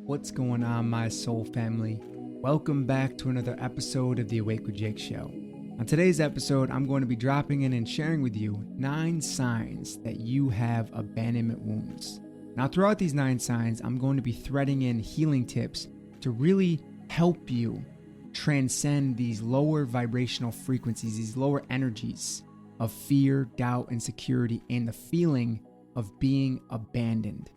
What's going on, my soul family? Welcome back to another episode of the Awake with Jake show. On today's episode, I'm going to be dropping in and sharing with you 9 signs that you have abandonment wounds. Now, throughout these 9 signs, I'm going to be threading in healing tips to really help you transcend these lower vibrational frequencies, these lower energies of fear, doubt, insecurity, and the feeling of being abandoned.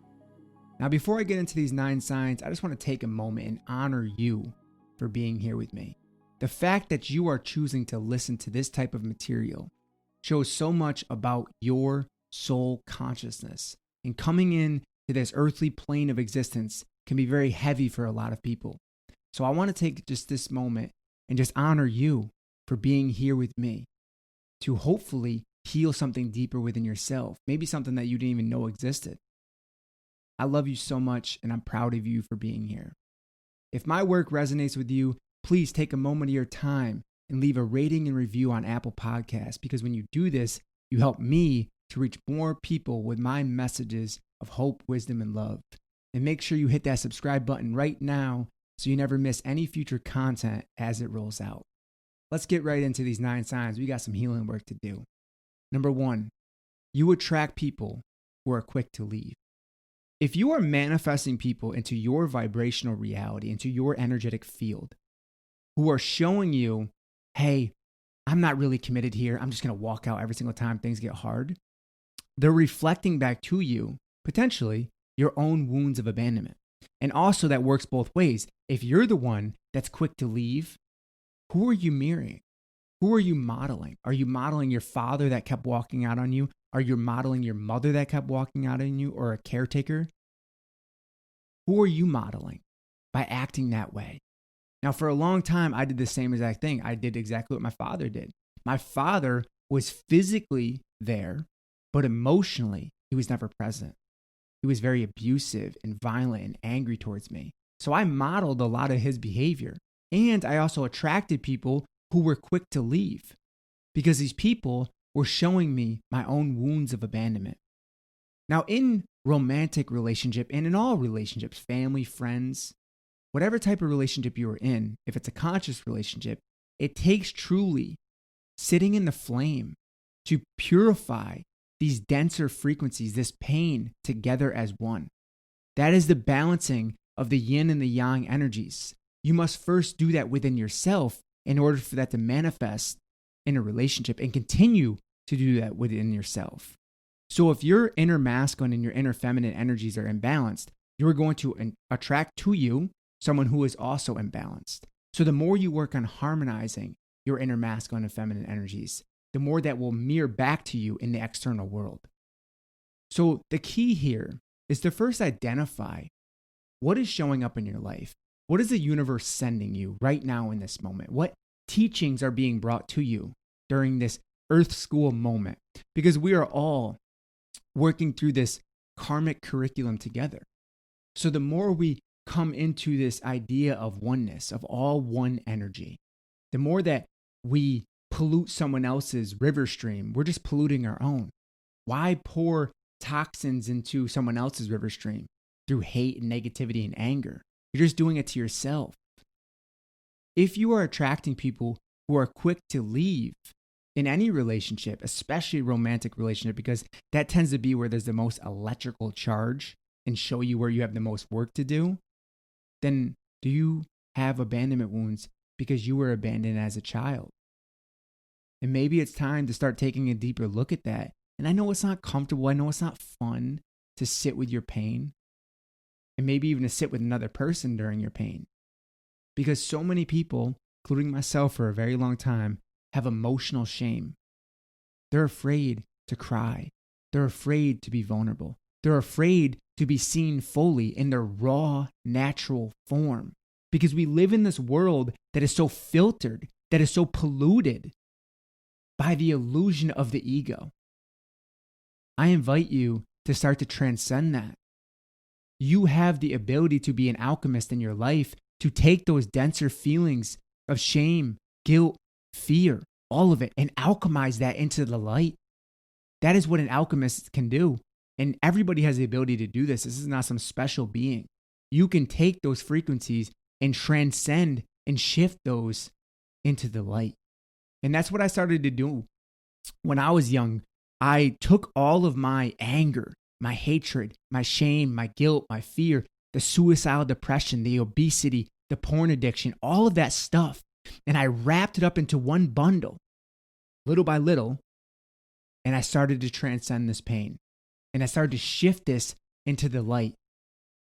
Now, before I get into these 9 signs, I just want to take a moment and honor you for being here with me. The fact that you are choosing to listen to this type of material shows so much about your soul consciousness. And coming in to this earthly plane of existence can be very heavy for a lot of people. So I want to take just this moment and just honor you for being here with me to hopefully heal something deeper within yourself, maybe something that you didn't even know existed. I love you so much, and I'm proud of you for being here. If my work resonates with you, please take a moment of your time and leave a rating and review on Apple Podcasts, because when you do this, you help me to reach more people with my messages of hope, wisdom, and love. And make sure you hit that subscribe button right now so you never miss any future content as it rolls out. Let's get right into these 9 signs. We got some healing work to do. Number 1, you attract people who are quick to leave. If you are manifesting people into your vibrational reality, into your energetic field, who are showing you, hey, I'm not really committed here, I'm just going to walk out every single time things get hard, they're reflecting back to you, potentially, your own wounds of abandonment. And also that works both ways. If you're the one that's quick to leave, who are you mirroring? Who are you modeling? Are you modeling your father that kept walking out on you? Are you modeling your mother that kept walking out on you, or a caretaker? Who are you modeling by acting that way? Now, for a long time, I did the same exact thing. I did exactly what my father did. My father was physically there, but emotionally, he was never present. He was very abusive and violent and angry towards me. So I modeled a lot of his behavior. And I also attracted people who were quick to leave, because these people were showing me my own wounds of abandonment. Now, in romantic relationship and in all relationships, family, friends, whatever type of relationship you are in, if it's a conscious relationship, it takes truly sitting in the flame to purify these denser frequencies, this pain, together as one. That is the balancing of the yin and the yang energies. You must first do that within yourself in order for that to manifest in a relationship and continue to do that within yourself. So if your inner masculine and your inner feminine energies are imbalanced, you're going to attract to you someone who is also imbalanced. So the more you work on harmonizing your inner masculine and feminine energies, the more that will mirror back to you in the external world. So the key here is to first identify what is showing up in your life. What is the universe sending you right now in this moment? What teachings are being brought to you during this earth school moment? Because we are all working through this karmic curriculum together. So the more we come into this idea of oneness, of all one energy, the more that we pollute someone else's river stream, we're just polluting our own. Why pour toxins into someone else's river stream through hate and negativity and anger? You're just doing it to yourself. If you are attracting people who are quick to leave in any relationship, especially romantic relationship, because that tends to be where there's the most electrical charge and show you where you have the most work to do, then do you have abandonment wounds because you were abandoned as a child? And maybe it's time to start taking a deeper look at that. And I know it's not comfortable. I know it's not fun to sit with your pain, and maybe even to sit with another person during your pain. Because so many people, including myself for a very long time, have emotional shame. They're afraid to cry. They're afraid to be vulnerable. They're afraid to be seen fully in their raw, natural form. Because we live in this world that is so filtered, that is so polluted by the illusion of the ego. I invite you to start to transcend that. You have the ability to be an alchemist in your life, to take those denser feelings of shame, guilt, fear, all of it, and alchemize that into the light. That is what an alchemist can do. And everybody has the ability to do this. This is not some special being. you can take those frequencies and transcend and shift those into the light. And that's what I started to do when I was young. I took all of my anger, my hatred, my shame, my guilt, my fear, the suicidal depression, the obesity, the porn addiction, all of that stuff, and I wrapped it up into one bundle, little by little, and I started to transcend this pain. And I started to shift this into the light.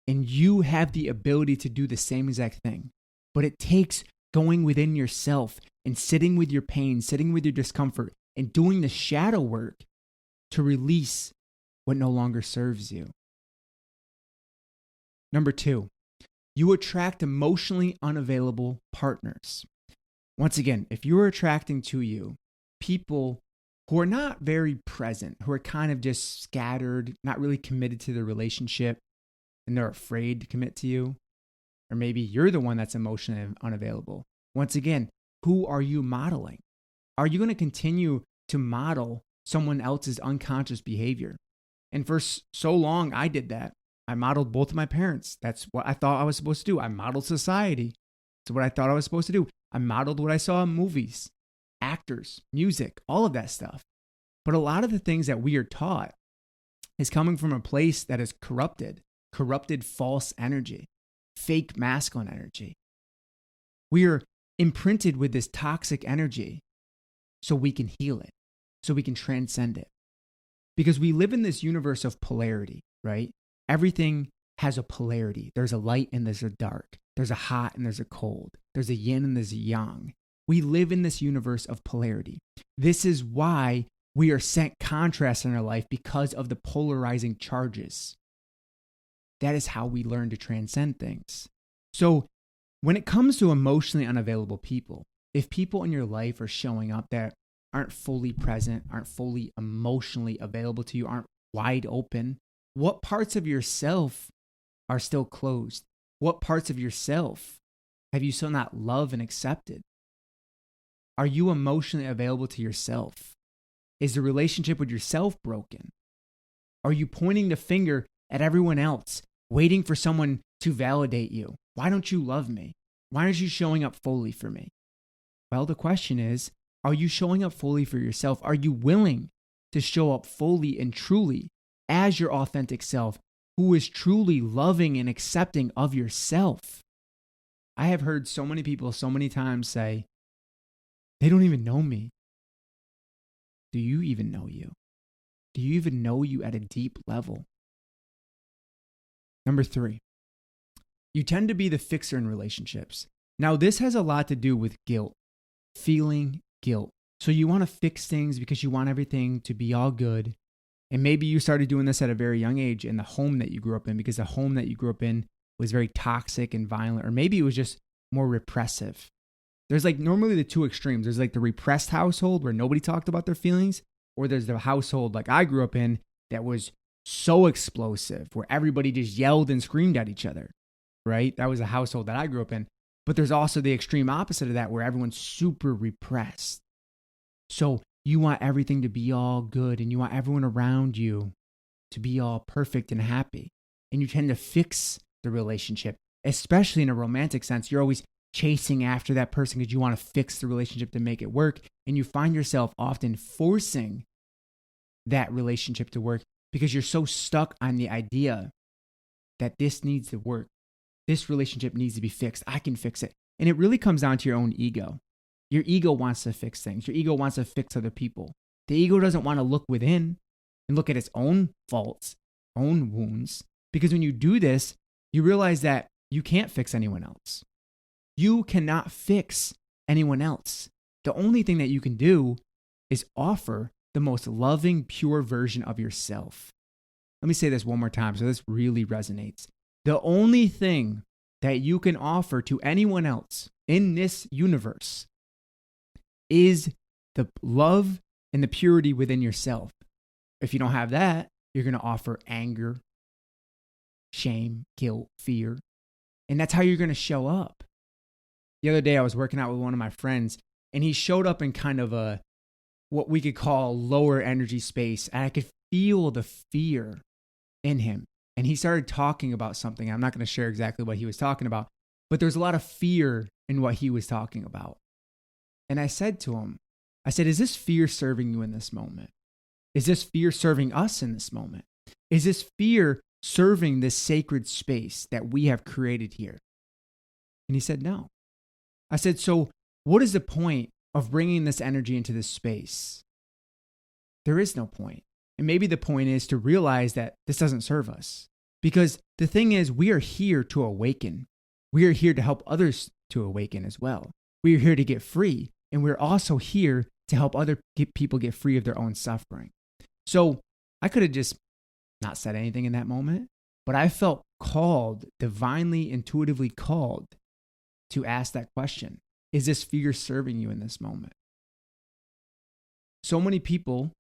And you have the ability to do the same exact thing. But it takes going within yourself and sitting with your pain, sitting with your discomfort, and doing the shadow work to release what no longer serves you. Number 2, you attract emotionally unavailable partners. Once again, if you're attracting to you people who are not very present, who are kind of just scattered, not really committed to the relationship, and they're afraid to commit to you, or maybe you're the one that's emotionally unavailable. Once again, who are you modeling? Are you going to continue to model someone else's unconscious behavior? And for so long, I did that. I modeled both of my parents. That's what I thought I was supposed to do. I modeled society. That's what I thought I was supposed to do. I modeled what I saw in movies, actors, music, all of that stuff. But a lot of the things that we are taught is coming from a place that is corrupted false energy, fake masculine energy. We are imprinted with this toxic energy so we can heal it, so we can transcend it. Because we live in this universe of polarity, right? Everything has a polarity. There's a light and there's a dark. There's a hot and there's a cold. There's a yin and there's a yang. We live in this universe of polarity. This is why we are sent contrast in our life, because of the polarizing charges. That is how we learn to transcend things. So when it comes to emotionally unavailable people, if people in your life are showing up that aren't fully present, aren't fully emotionally available to you, aren't wide open, what parts of yourself are still closed? What parts of yourself have you still not loved and accepted? Are you emotionally available to yourself? Is the relationship with yourself broken? Are you pointing the finger at everyone else, waiting for someone to validate you? Why don't you love me? Why aren't you showing up fully for me? Well, the question is, are you showing up fully for yourself? Are you willing to show up fully and truly as your authentic self, who is truly loving and accepting of yourself? I have heard so many people so many times say, they don't even know me. Do you even know you? Do you even know you at a deep level? Number 3, you tend to be the fixer in relationships. Now, this has a lot to do with guilt, feeling guilt. So you want to fix things because you want everything to be all good. And maybe you started doing this at a very young age in the home that you grew up in, because the home that you grew up in was very toxic and violent, or maybe it was just more repressive. There's like normally the two extremes. There's like the repressed household where nobody talked about their feelings, or there's the household like I grew up in that was so explosive where everybody just yelled and screamed at each other, right? That was a household that I grew up in. But there's also the extreme opposite of that where everyone's super repressed. So you want everything to be all good and you want everyone around you to be all perfect and happy. And you tend to fix the relationship, especially in a romantic sense. You're always chasing after that person because you want to fix the relationship to make it work. And you find yourself often forcing that relationship to work because you're so stuck on the idea that this needs to work. This relationship needs to be fixed. I can fix it. And it really comes down to your own ego. Your ego wants to fix things. Your ego wants to fix other people. The ego doesn't want to look within and look at its own faults, own wounds. Because when you do this, you realize that you can't fix anyone else. You cannot fix anyone else. The only thing that you can do is offer the most loving, pure version of yourself. Let me say this one more time so this really resonates. The only thing that you can offer to anyone else in this universe is the love and the purity within yourself. If you don't have that, you're going to offer anger, shame, guilt, fear. And that's how you're going to show up. The other day I was working out with one of my friends and he showed up in kind of a, what we could call lower energy space. And I could feel the fear in him. And he started talking about something. I'm not going to share exactly what he was talking about, but there's a lot of fear in what he was talking about. And I said to him, I said, is this fear serving you in this moment? Is this fear serving us in this moment? Is this fear serving this sacred space that we have created here? And he said, no. I said, so what is the point of bringing this energy into this space? There is no point. And maybe the point is to realize that this doesn't serve us. Because the thing is, we are here to awaken. We are here to help others to awaken as well. We are here to get free. And we're also here to help other people get free of their own suffering. So I could have just not said anything in that moment, but I felt called, divinely, intuitively called to ask that question. Is this fear serving you in this moment? So many people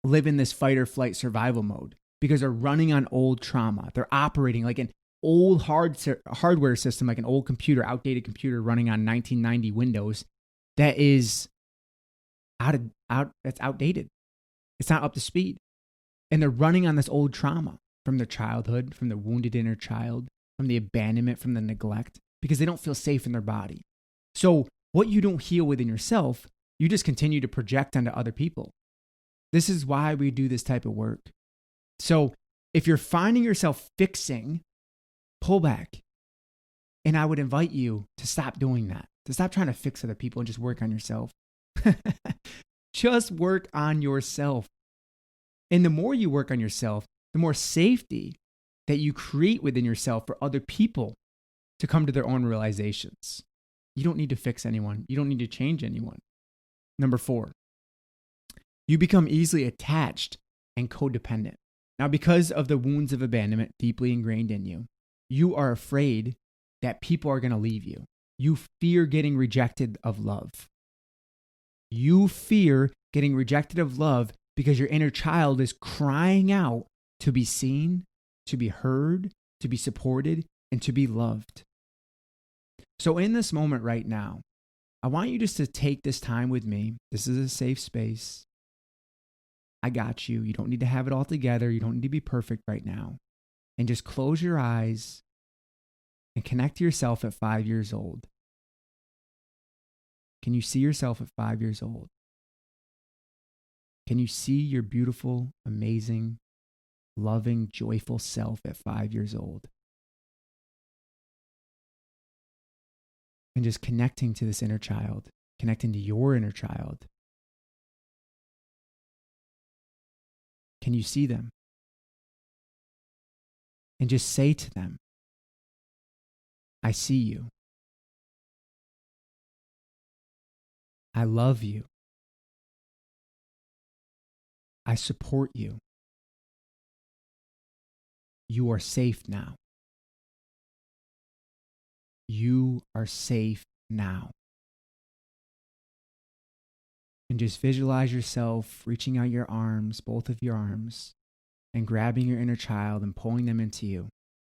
live in this fight or flight survival mode because they're running on old trauma. They're operating like an old hardware system, like an old computer, outdated computer running on 1990 Windows that is that's outdated. It's not up to speed. And they're running on this old trauma from their childhood, from the wounded inner child, from the abandonment, from the neglect, because they don't feel safe in their body. So what you don't heal within yourself, you just continue to project onto other people. This is why we do this type of work. So if you're finding yourself fixing, pull back. And I would invite you to stop doing that, to stop trying to fix other people and just work on yourself. Just work on yourself. And the more you work on yourself, the more safety that you create within yourself for other people to come to their own realizations. You don't need to fix anyone. You don't need to change anyone. Number 4, you become easily attached and codependent. Now, because of the wounds of abandonment deeply ingrained in you, you are afraid that people are going to leave you. You fear getting rejected of love. You fear getting rejected of love because your inner child is crying out to be seen, to be heard, to be supported, and to be loved. So in this moment right now, I want you just to take this time with me. This is a safe space. I got you. You don't need to have it all together. You don't need to be perfect right now. And just close your eyes and connect to yourself at 5 years old. Can you see yourself at 5 years old? Can you see your beautiful, amazing, loving, joyful self at 5 years old? And just connecting to this inner child, connecting to your inner child. Can you see them? And just say to them, I see you. I love you. I support you. You are safe now. You are safe now. And just visualize yourself reaching out your arms, both of your arms, and grabbing your inner child and pulling them into you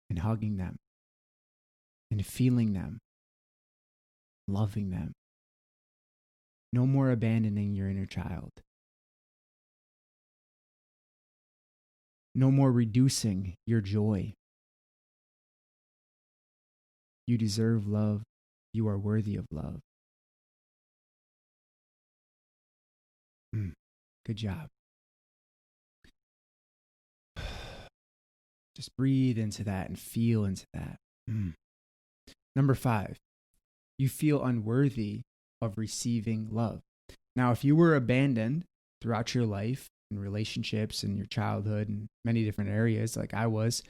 and hugging them and feeling them, loving them. No more abandoning your inner child. No more reducing your joy. You deserve love. You are worthy of love. Good job. Just breathe into that and feel into that. Number 5, you feel unworthy of receiving love. Now, if you were abandoned throughout your life, in relationships and your childhood and many different areas like I was,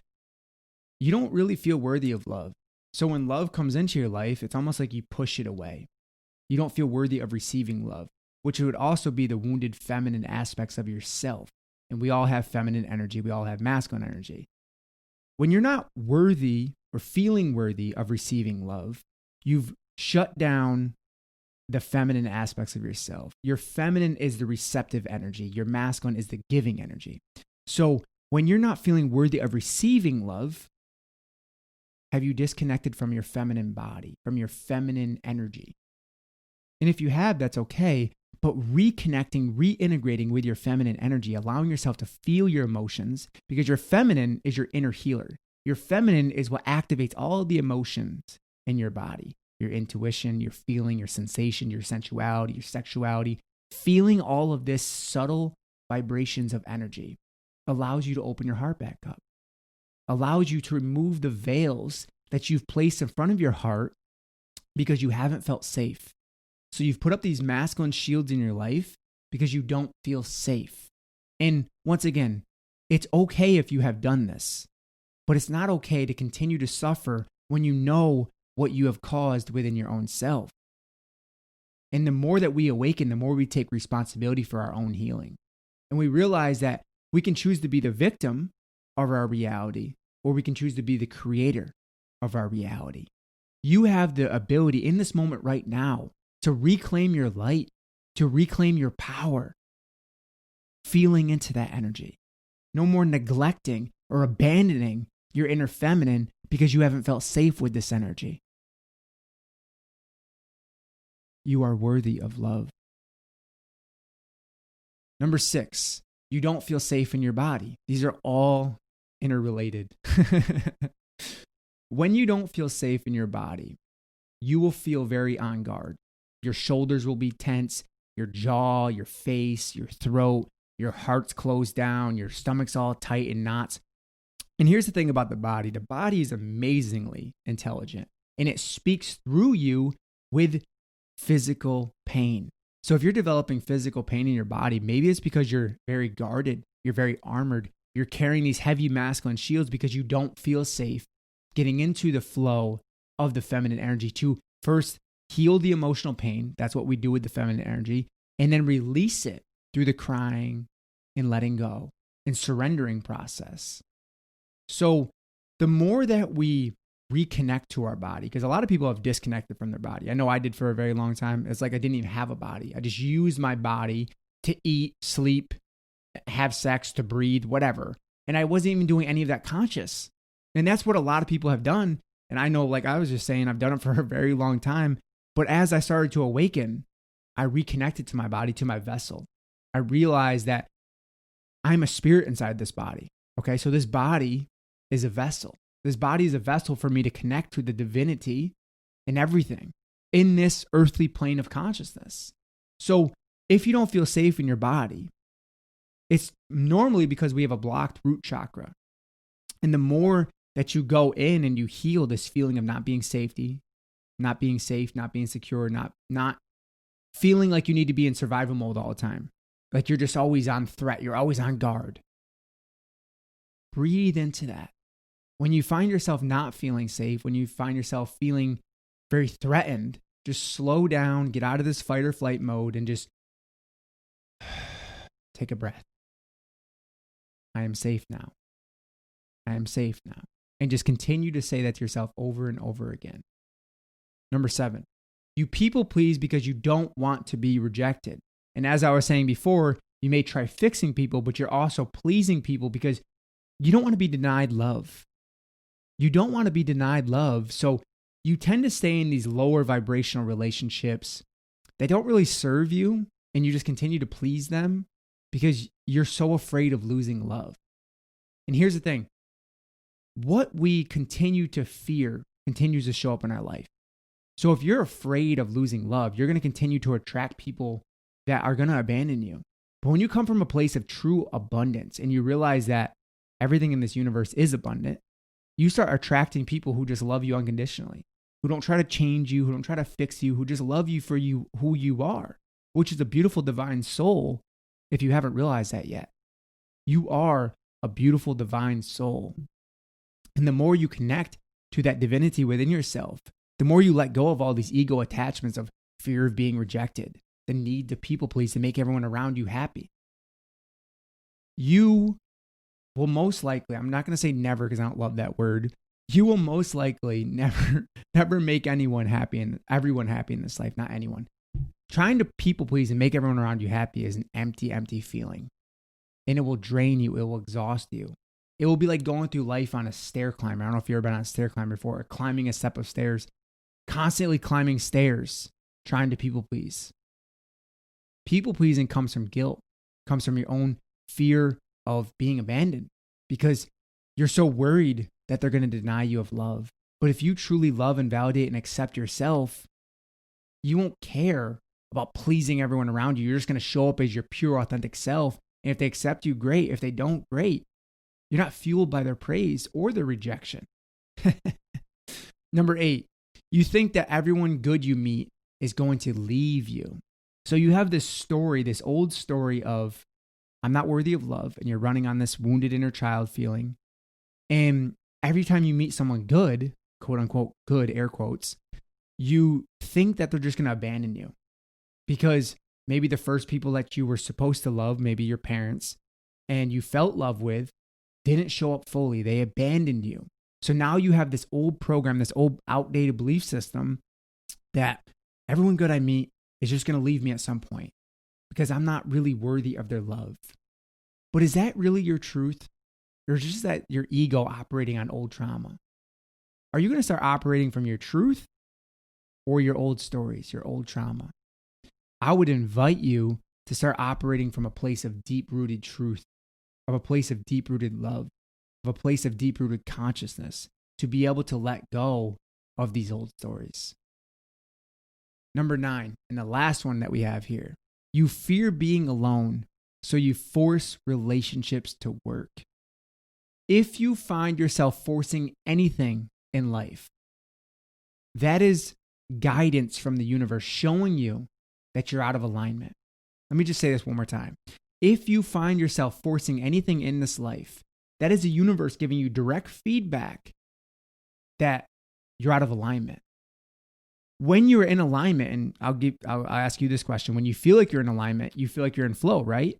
you don't really feel worthy of love. So when love comes into your life, it's almost like you push it away. You don't feel worthy of receiving love, which would also be the wounded feminine aspects of yourself. And we all have feminine energy. We all have masculine energy. When you're not worthy or feeling worthy of receiving love, you've shut down the feminine aspects of yourself. Your feminine is the receptive energy. Your masculine is the giving energy. So when you're not feeling worthy of receiving love, have you disconnected from your feminine body, from your feminine energy? And if you have, that's okay. but reconnecting, reintegrating with your feminine energy, allowing yourself to feel your emotions, because your feminine is your inner healer. Your feminine is what activates all the emotions in your body, your intuition, your feeling, your sensation, your sensuality, your sexuality. Feeling all of this subtle vibrations of energy allows you to open your heart back up, allows you to remove the veils that you've placed in front of your heart because you haven't felt safe. So you've put up these masculine shields in your life because you don't feel safe. And once again, it's okay if you have done this, but it's not okay to continue to suffer when you know what you have caused within your own self. And the more that we awaken, the more we take responsibility for our own healing. And we realize that we can choose to be the victim of our reality, or we can choose to be the creator of our reality. You have the ability in this moment right now to reclaim your light, to reclaim your power, feeling into that energy. No more neglecting or abandoning your inner feminine because you haven't felt safe with this energy. You are worthy of love. Number 6, you don't feel safe in your body. These are all interrelated. When you don't feel safe in your body, you will feel very on guard. Your shoulders will be tense, your jaw, your face, your throat, your heart's closed down, your stomach's all tight in knots. And here's the thing about the body is amazingly intelligent, and it speaks through you with physical pain. So if you're developing physical pain in your body, maybe it's because you're very guarded, you're very armored, you're carrying these heavy masculine shields because you don't feel safe getting into the flow of the feminine energy to first heal the emotional pain. That's what we do with the feminine energy, and then release it through the crying and letting go and surrendering process. So the more that we reconnect to our body, because a lot of people have disconnected from their body. I know I did for a very long time. It's like I didn't even have a body. I just used my body to eat, sleep, have sex, to breathe, whatever. And I wasn't even doing any of that conscious. And that's what a lot of people have done. And I know, like I was just saying, I've done it for a very long time. But as I started to awaken, I reconnected to my body, to my vessel. I realized that I'm a spirit inside this body. Okay, so this body is a vessel. This body is a vessel for me to connect to the divinity in everything in this earthly plane of consciousness. So if you don't feel safe in your body, it's normally because we have a blocked root chakra. And the more that you go in and you heal this feeling of not being safety, not being safe, not being secure, not feeling like you need to be in survival mode all the time, like you're just always on threat, you're always on guard. Breathe into that. When you find yourself not feeling safe, when you find yourself feeling very threatened, just slow down, get out of this fight or flight mode, and just take a breath. I am safe now. I am safe now. And just continue to say that to yourself over and over again. Number 7, you people please because you don't want to be rejected. And as I was saying before, you may try fixing people, but you're also pleasing people because you don't want to be denied love. You don't want to be denied love. So you tend to stay in these lower vibrational relationships that don't really serve you, and you just continue to please them because you're so afraid of losing love. And here's the thing. What we continue to fear continues to show up in our life. So if you're afraid of losing love, you're going to continue to attract people that are going to abandon you. But when you come from a place of true abundance and you realize that everything in this universe is abundant, you start attracting people who just love you unconditionally, who don't try to change you, who don't try to fix you, who just love you for you, who you are, which is a beautiful divine soul if you haven't realized that yet. You are a beautiful divine soul. And the more you connect to that divinity within yourself, the more you let go of all these ego attachments of fear of being rejected, the need to people please to make everyone around you happy. You will most likely, I'm not going to say never because I don't love that word. You will most likely never make anyone happy and everyone happy in this life, not anyone. Trying to people please and make everyone around you happy is an empty feeling. And it will drain you. It will exhaust you. It will be like going through life on a stair climber. I don't know if you've ever been on a stair climber before, or climbing a step of stairs, constantly climbing stairs, trying to people please. People pleasing comes from guilt, comes from your own fear of being abandoned because you're so worried that they're going to deny you of love. But if you truly love and validate and accept yourself, you won't care about pleasing everyone around you. You're just going to show up as your pure, authentic self. And if they accept you, great. If they don't, great. You're not fueled by their praise or their rejection. Number 8, you think that everyone good you meet is going to leave you. So you have this story, this old story of, I'm not worthy of love, and you're running on this wounded inner child feeling. And every time you meet someone good, quote unquote, good, air quotes, you think that they're just going to abandon you because maybe the first people that you were supposed to love, maybe your parents, and you felt love with, didn't show up fully. They abandoned you. So now you have this old program, this old outdated belief system that everyone good I meet is just going to leave me at some point because I'm not really worthy of their love. But is that really your truth? Or is just that your ego operating on old trauma? Are you going to start operating from your truth or your old stories, your old trauma? I would invite you to start operating from a place of deep-rooted truth, of a place of deep-rooted love, of a place of deep-rooted consciousness, to be able to let go of these old stories. Number 9, and the last one that we have here, you fear being alone, so you force relationships to work. If you find yourself forcing anything in life, that is guidance from the universe showing you that you're out of alignment. Let me just say this one more time. If you find yourself forcing anything in this life, that is the universe giving you direct feedback that you're out of alignment. When you're in alignment, and I'll ask you this question, when you feel like you're in alignment, you feel like you're in flow, right?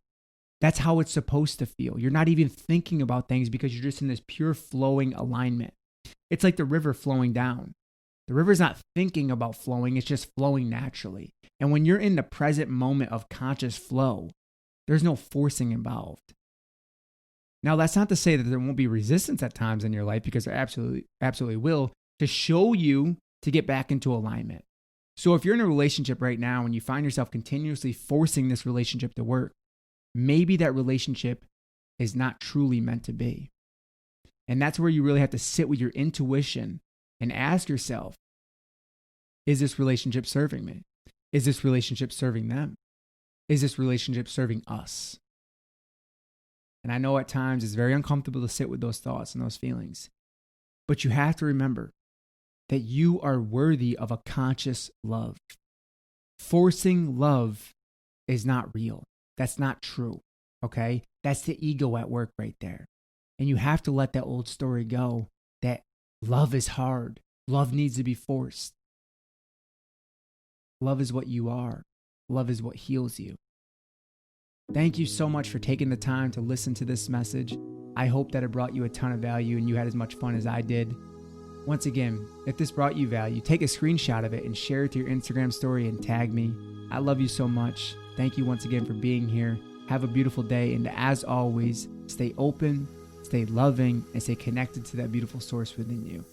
That's how it's supposed to feel. You're not even thinking about things because you're just in this pure flowing alignment. It's like the river flowing down. The river's not thinking about flowing, it's just flowing naturally. And when you're in the present moment of conscious flow, there's no forcing involved. Now, that's not to say that there won't be resistance at times in your life, because there absolutely will, to show you to get back into alignment. So if you're in a relationship right now and you find yourself continuously forcing this relationship to work, maybe that relationship is not truly meant to be. And that's where you really have to sit with your intuition and ask yourself, is this relationship serving me? Is this relationship serving them? Is this relationship serving us? And I know at times it's very uncomfortable to sit with those thoughts and those feelings, but you have to remember that you are worthy of a conscious love. Forcing love is not real. That's not true, okay? That's the ego at work right there. And you have to let that old story go that love is hard. Love needs to be forced. Love is what you are. Love is what heals you. Thank you so much for taking the time to listen to this message. I hope that it brought you a ton of value and you had as much fun as I did. Once again, if this brought you value, take a screenshot of it and share it to your Instagram story and tag me. I love you so much. Thank you once again for being here. Have a beautiful day. And as always, stay open, stay loving, and stay connected to that beautiful source within you.